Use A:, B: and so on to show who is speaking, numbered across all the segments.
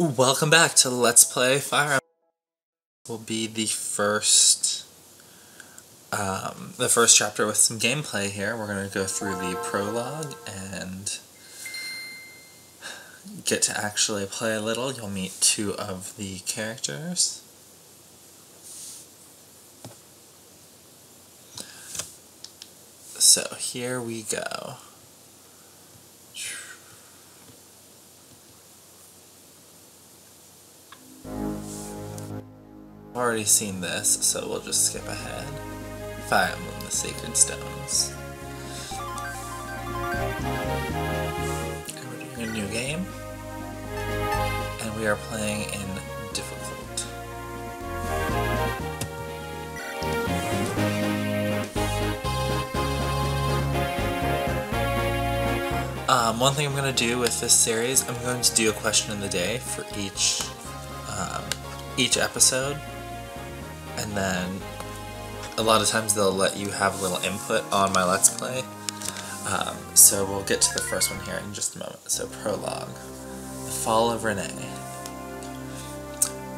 A: Welcome back to Let's Play Fire Emblem. Will be the first chapter with some gameplay here. We're going to go through the prologue and get to actually play a little. You'll meet two of the characters. So here we go. Already seen this, so we'll just skip ahead. Fire Emblem, the Sacred Stones. And we're doing a new game. And we are playing in difficult. One thing I'm going to do with this series, I'm going to do a question of the day for each episode. And then a lot of times they'll let you have a little input on my Let's Play. So we'll get to the first one here in just a moment. So Prologue. The Fall of Renais.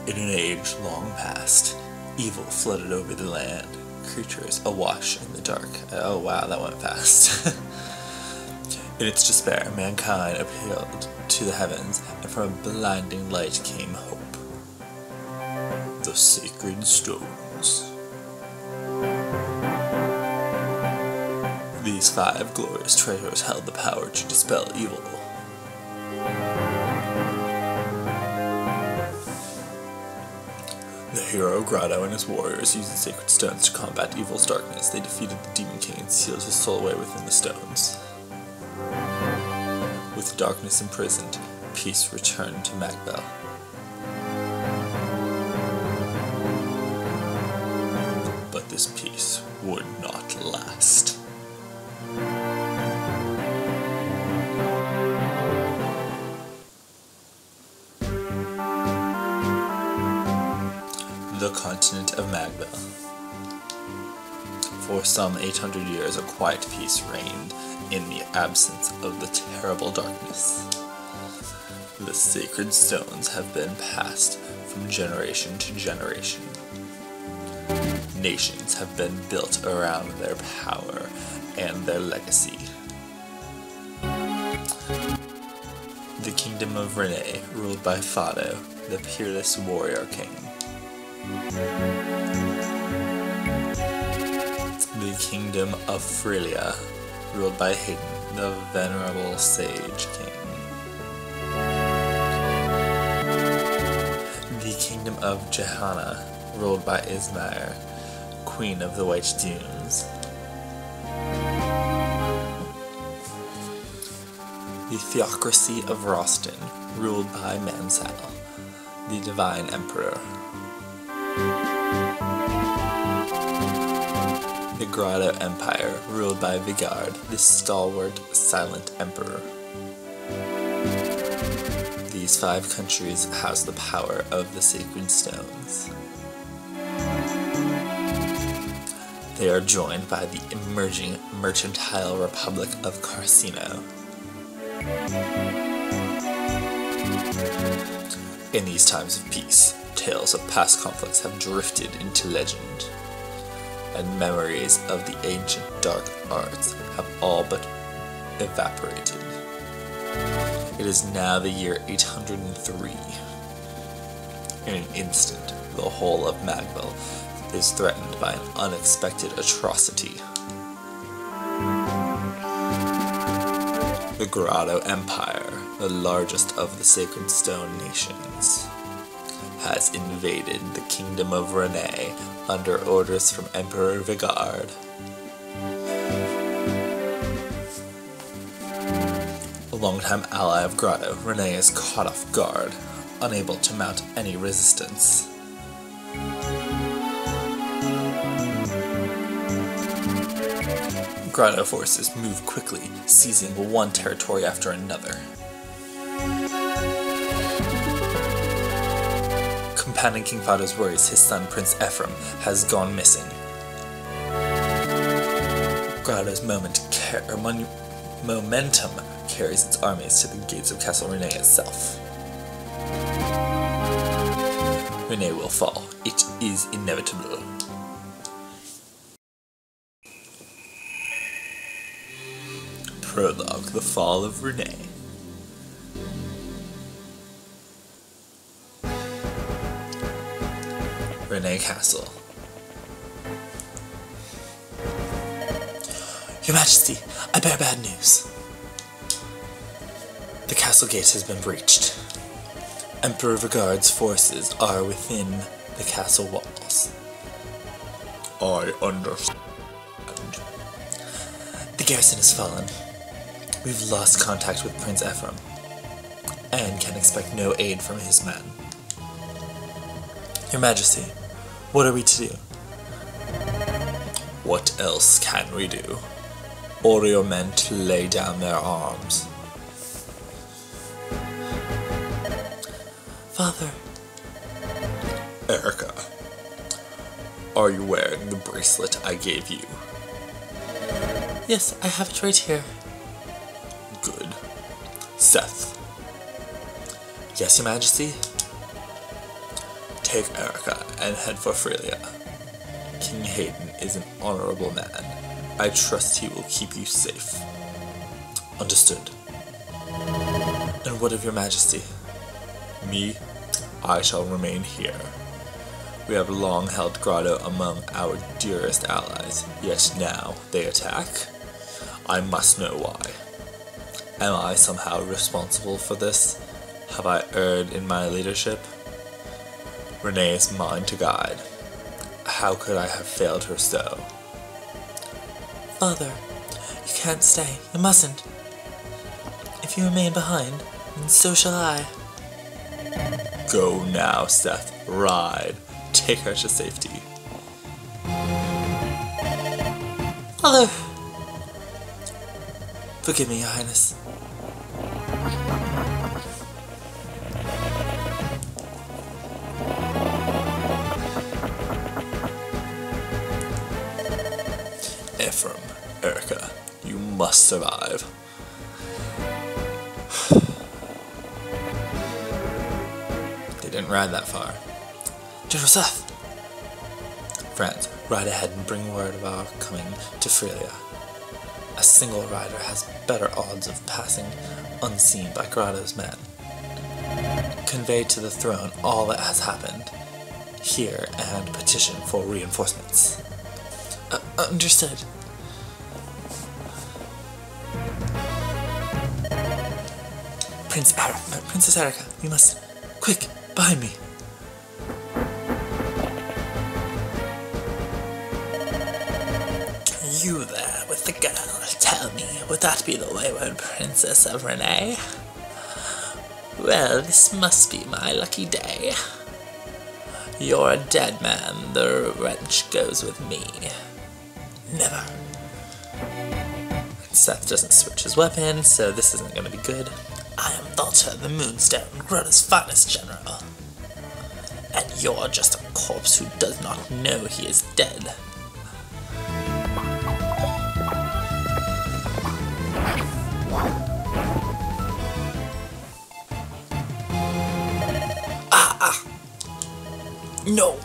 A: In an age long past, evil flooded over the land. Creatures awash in the dark. Oh wow, that went fast. In its despair, mankind appealed to the heavens, and from a blinding light came hope. The Sacred Stones. These 5 glorious treasures held the power to dispel evil. The hero Grotto and his warriors used the sacred stones to combat evil's darkness. They defeated the Demon King and sealed his soul away within the stones. With darkness imprisoned, peace returned to Magbel. But this peace would not last. The continent of Magbel. For some 800 years, a quiet peace reigned in the absence of the terrible darkness. The sacred stones have been passed from generation to generation. Nations have been built around their power and their legacy. The kingdom of Renais, ruled by Fado, the peerless warrior king. The kingdom of Frelia, ruled by Hayden, the venerable sage king. The kingdom of Johanna, ruled by Ismair, Queen of the White Dunes. The theocracy of Roston, ruled by Mansal, the Divine Emperor. The Grotto Empire, ruled by Vigard, the stalwart, silent emperor. These 5 countries house the power of the sacred stones. They are joined by the emerging mercantile republic of Carcino. In these times of peace, tales of past conflicts have drifted into legend, and memories of the ancient dark arts have all but evaporated. It is now the year 803. In an instant, the whole of Magbel is threatened by an unexpected atrocity. The Grotto Empire, the largest of the Sacred Stone nations, has invaded the kingdom of Renais under orders from Emperor Vigard. A longtime ally of Grotto, Renais is caught off guard, unable to mount any resistance. Grotto forces move quickly, seizing one territory after another. Compounding King Fado's worries, his son Prince Ephraim has gone missing. Grotto's momentum carries its armies to the gates of Castle Renais itself. Renais will fall. It is inevitable. Prologue, the fall of Renais. Renais Castle. Your Majesty, I bear bad news. The castle gate has been breached. Emperor Vigard's forces are within the castle walls. I understand. The garrison has fallen. We've lost contact with Prince Ephraim, and can expect no aid from his men. Your Majesty, what are we to do? What else can we do? Order your men to lay down their arms. Father. Eirika, are you wearing the bracelet I gave you? Yes, I have it right here. Good. Seth. Yes, Your Majesty? Take Eirika and head for Frelia. King Hayden is an honorable man. I trust he will keep you safe. Understood. And what of Your Majesty? Me? I shall remain here. We have long held Grotto among our dearest allies, yet now they attack. I must know why. Am I somehow responsible for this? Have I erred in my leadership? Renais is mine to guide. How could I have failed her so? Father, you can't stay. You mustn't. If you remain behind, then so shall I. Go now, Seth. Ride. Take her to safety. Father! Forgive me, Your Highness. Ephraim, Eirika, you must survive. They didn't ride that far. General Seth! Friends, ride ahead and bring word of our coming to Frelia. A single rider has better odds of passing unseen by Grotto's men. Convey to the throne all that has happened here and petition for reinforcements. Understood. Princess Eirika, you must... Quick, behind me. You there with the girl, tell me, would that be the wayward Princess of Renais? Well, this must be my lucky day. You're a dead man, the wrench goes with me. Never. Seth doesn't switch his weapon, so this isn't going to be good. I am Valter the Moonstone, Grotto's finest general. And you're just a corpse who does not know he is dead. No!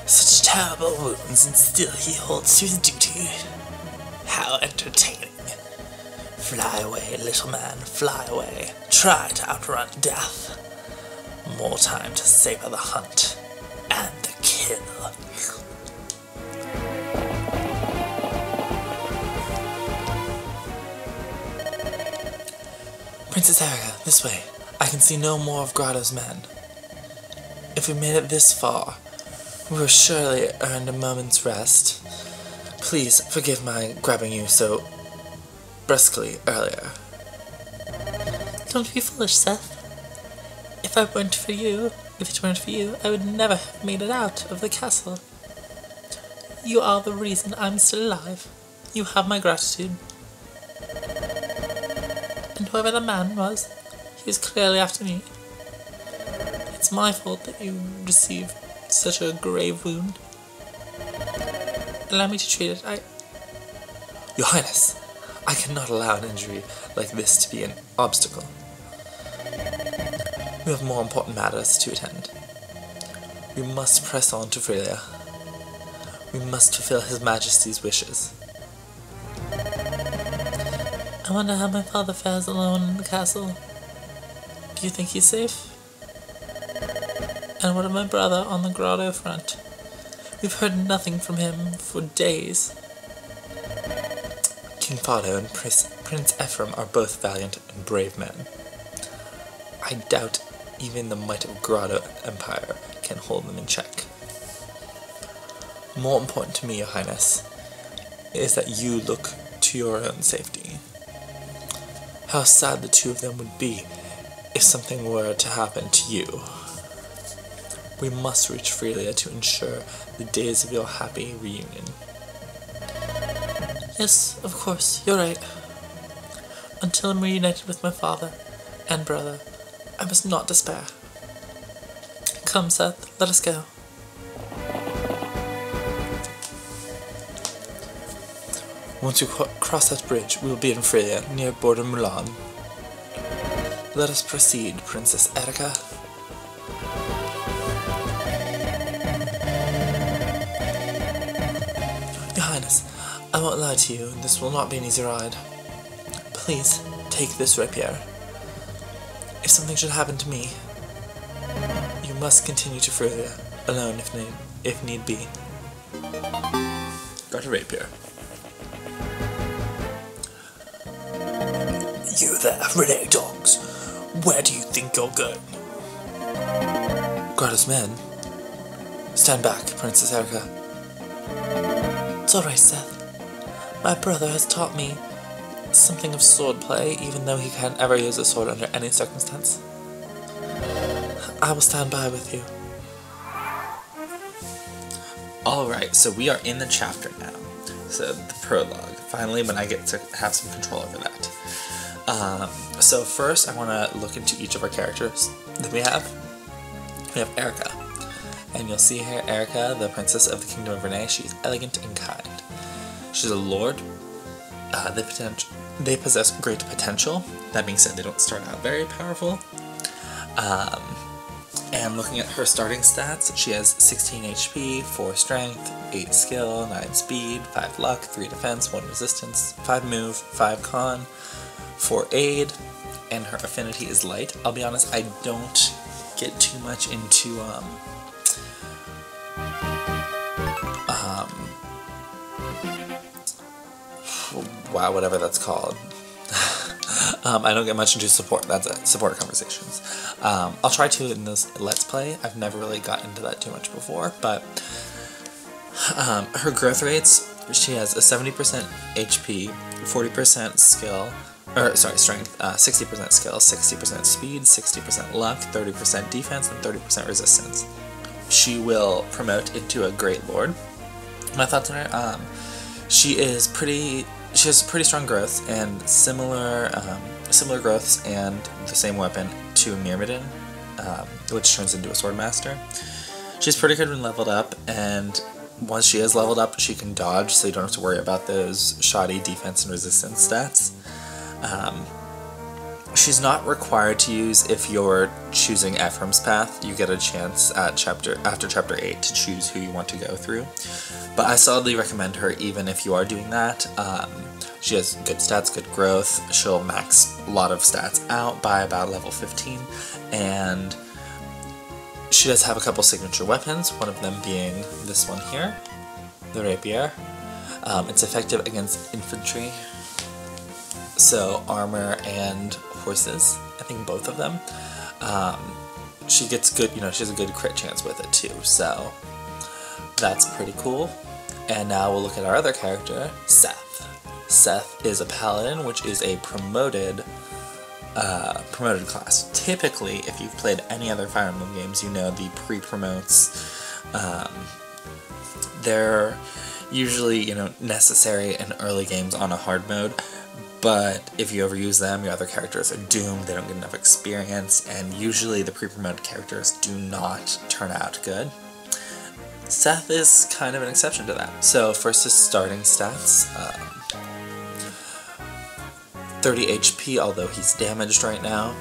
A: Such terrible wounds, and still he holds to his duty. How entertaining. Fly away, little man, fly away. Try to outrun death. More time to savor the hunt and the kill. Princess Eirika, this way. I can see no more of Grotto's men. If we made it this far, we will surely earned a moment's rest. Please forgive my grabbing you so brusquely earlier. Don't be foolish, Seth. If it weren't for you, I would never have made it out of the castle. You are the reason I'm still alive. You have my gratitude. And whoever the man was, he was clearly after me. It's my fault that you received such a grave wound. Allow me to treat it. Your Highness, I cannot allow an injury like this to be an obstacle. We have more important matters to attend. We must press on to Frelia. We must fulfill His Majesty's wishes. I wonder how my father fares alone in the castle. Do you think he's safe? And what of my brother on the grotto front? We've heard nothing from him for days. King Fado and Prince Ephraim are both valiant and brave men. I doubt even the might of Grotto Empire can hold them in check. More important to me, Your Highness, is that you look to your own safety. How sad the two of them would be if something were to happen to you. We must reach Frelia to ensure the days of your happy reunion. Yes, of course, you're right. Until I'm reunited with my father and brother, I must not despair. Come, Seth, let us go. Once you cross that bridge, we will be in Frelia, near border Mulan. Let us proceed, Princess Eirika. Your Highness, I won't lie to you, this will not be an easy ride. Please, take this rapier. If something should happen to me, you must continue to Frelia, alone if need be. Got a rapier. You there, Renais dogs! Where do you think you're going? Grotto's men. Stand back, Princess Eirika. It's alright, Seth. My brother has taught me something of swordplay, even though he can't ever use a sword under any circumstance. I will stand by with you. Alright, so we are in the chapter now. So, the prologue. Finally, when I get to have some control over that. So first, I want to look into each of our characters that we have. We have Eirika. And you'll see here, Eirika, the princess of the kingdom of Renais. She's elegant and kind. She's a lord. They possess great potential. That being said, they don't start out very powerful. And looking at her starting stats, she has 16 HP, 4 strength, 8 skill, 9 speed, 5 luck, 3 defense, 1 resistance, 5 move, 5 con, 4 aid, and her affinity is light. I'll be honest, I don't get too much into wow, whatever that's called. I don't get much into support. That's it. Support conversations. I'll try to in this Let's Play. I've never really got into that too much before, but her growth rates, she has a 70% HP, 40% skill, strength, 60% skill, 60% speed, 60% luck, 30% defense, and 30% resistance. She will promote into a Great Lord. My thoughts on her, she has pretty strong growth and similar growths and the same weapon to Myrmidon, which turns into a Swordmaster. She's pretty good when leveled up, and once she is leveled up, she can dodge, so you don't have to worry about those shoddy defense and resistance stats. She's not required to use if you're choosing Ephraim's path. You get a chance at after chapter 8 to choose who you want to go through. But I solidly recommend her even if you are doing that. She has good stats, good growth. She'll max a lot of stats out by about level 15. And she does have a couple signature weapons, one of them being this one here, the rapier. It's effective against infantry, so armor and horses, I think both of them. She gets good, she has a good crit chance with it too, so that's pretty cool. And now we'll look at our other character, Seth. Seth is a paladin, which is a promoted class. Typically, if you've played any other Fire Emblem games, you know the pre-promotes, they're usually, necessary in early games on a hard mode, but if you overuse them, your other characters are doomed, they don't get enough experience, and usually the pre-promoted characters do not turn out good. Seth is kind of an exception to that. So first is starting stats. 30 HP, although he's damaged right now.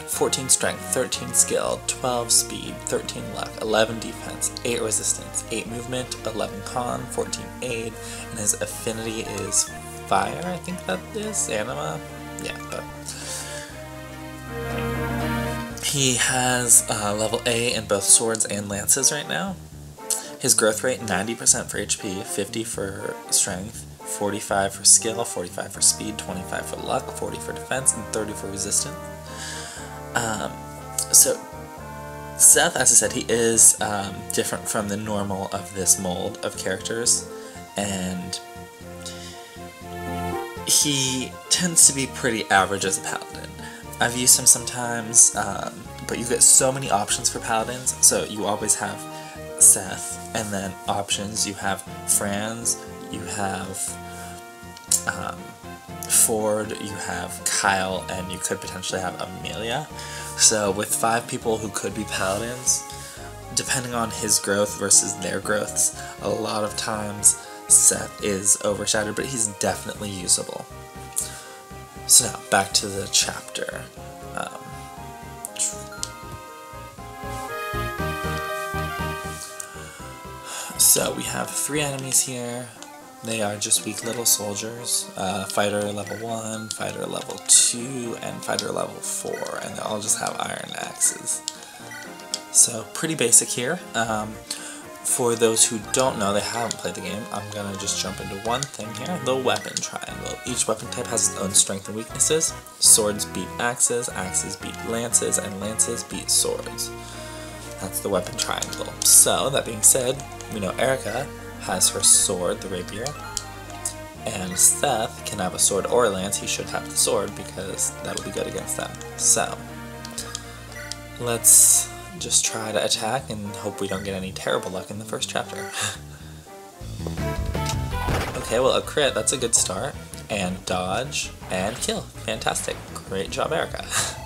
A: 14 strength, 13 skill, 12 speed, 13 luck, 11 defense, 8 resistance, 8 movement, 11 con, 14 aid, and his affinity is fire, I think that is, anima? Yeah, but he has level A in both swords and lances right now. His growth rate, 90% for HP, 50 for strength, 45 for skill, 45 for speed, 25 for luck, 40 for defense, and 30 for resistance. So Seth, as I said, he is different from the normal of this mold of characters, and he tends to be pretty average as a paladin. I've used him sometimes, but you get so many options for paladins, so you always have Seth, and then options, you have Franz, you have Ford, you have Kyle, and you could potentially have Amelia. So with 5 people who could be paladins, depending on his growth versus their growths, a lot of times Seth is overshadowed, but he's definitely usable. So now, back to the chapter. So we have 3 enemies here. They are just weak little soldiers. Fighter level 1, fighter level 2, and fighter level 4, and they all just have iron axes. So pretty basic here. For those who don't know, they haven't played the game, I'm gonna just jump into one thing here, the weapon triangle. Each weapon type has its own strength and weaknesses. Swords beat axes, axes beat lances, and lances beat swords. That's the weapon triangle. So, that being said, we know Eirika has her sword, the rapier, and Seth can have a sword or a lance. He should have the sword because that'll be good against them. So, let's just try to attack and hope we don't get any terrible luck in the first chapter. Okay, well, a crit, that's a good start. And dodge, and kill. Fantastic. Great job, Eirika.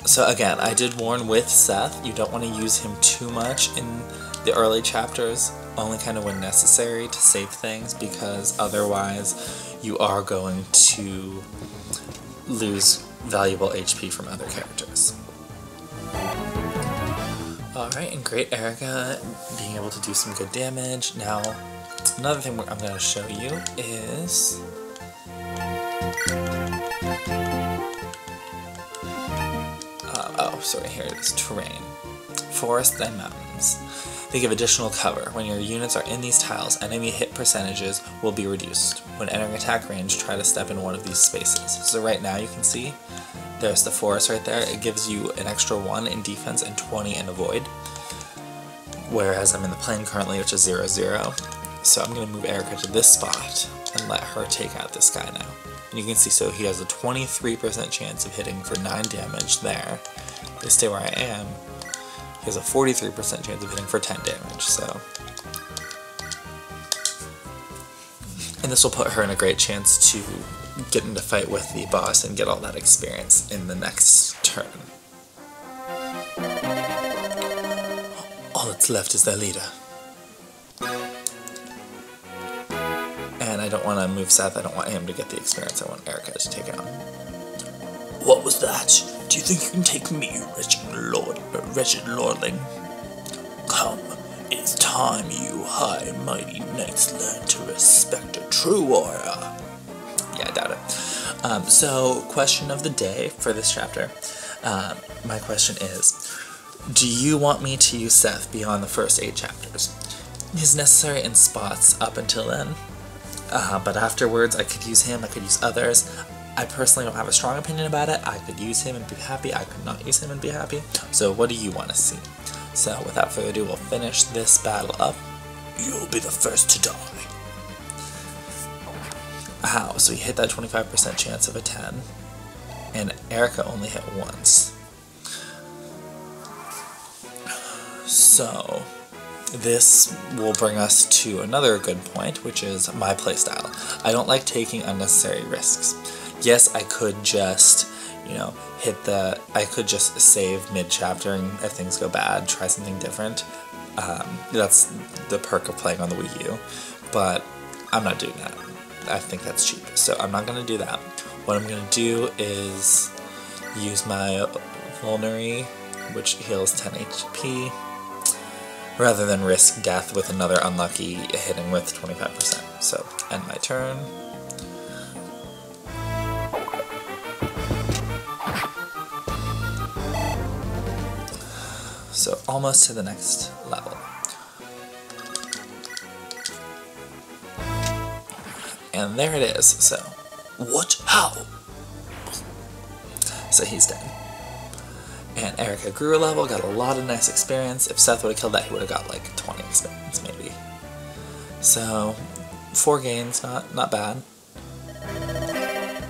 A: So again, I did warn with Seth, you don't want to use him too much in the early chapters, only kind of when necessary to save things, because otherwise you are going to lose valuable HP from other characters. Alright, and great Eirika being able to do some good damage. Now, another thing I'm going to show you is sorry, here it is, terrain. Forests and mountains. They give additional cover. When your units are in these tiles, enemy hit percentages will be reduced. When entering attack range, try to step in one of these spaces. So right now you can see there's the forest right there. It gives you an extra 1 in defense and 20 in avoid. Whereas I'm in the plain currently, which is 0-0. So I'm going to move Eirika to this spot and let her take out this guy now. And you can see, so he has a 23% chance of hitting for 9 damage there. If I stay where I am, he has a 43% chance of hitting for 10 damage, so. And this will put her in a great chance to get into fight with the boss and get all that experience in the next turn. All that's left is their leader. And I don't want to move Seth, I don't want him to get the experience, I want Eirika to take out. What was that? Do you think you can take me, wretched lordling? Come, it's time you high mighty knights learn to respect a true warrior. Yeah, I doubt it. So, question of the day for this chapter. My question is, do you want me to use Seth beyond the first 8 chapters? He's necessary in spots up until then, but afterwards I could use him, I could use others. I personally don't have a strong opinion about it. I could use him and be happy, I could not use him and be happy. So what do you want to see? So without further ado, we'll finish this battle up. You'll be the first to die. How? So he hit that 25% chance of a 10, and Eirika only hit once. So this will bring us to another good point, which is my playstyle. I don't like taking unnecessary risks. Yes, I could just, I could just save mid-chapter and if things go bad, try something different. That's the perk of playing on the Wii U. But I'm not doing that. I think that's cheap, so I'm not going to do that. What I'm going to do is use my Vulnerary, which heals 10 HP, rather than risk death with another unlucky hitting with 25%. So, end my turn. So, almost to the next level. And there it is, so... What? How? So he's dead. And Eirika grew a level, got a lot of nice experience. If Seth would have killed that, he would have got like 20 experience, maybe. So, 4 gains, not bad.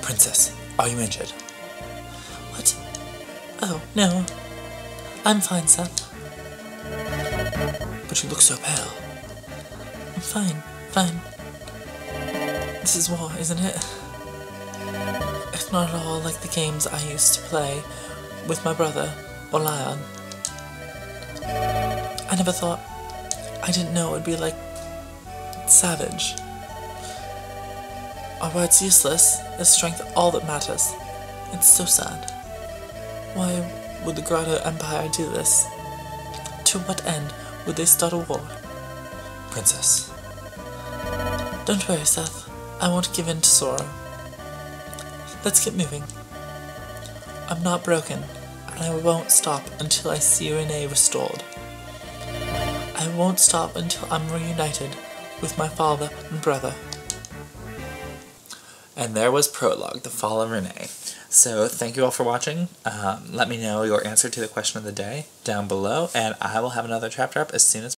A: Princess, are you injured? What? Oh, no. I'm fine, Seth. But you look so pale. I'm fine, fine. This is war, isn't it? It's not at all like the games I used to play with my brother, or Lion. I never thought... I didn't know it would be like... savage. Our words useless, is strength all that matters. It's so sad. Why would the Grotto Empire do this? To what end would they start a war? Princess. Don't worry, Seth. I won't give in to sorrow. Let's get moving. I'm not broken, and I won't stop until I see Renais restored. I won't stop until I'm reunited with my father and brother. And there was Prologue, the Fall of Renais. So thank you all for watching. Let me know your answer to the question of the day down below, and I will have another chapter up as soon as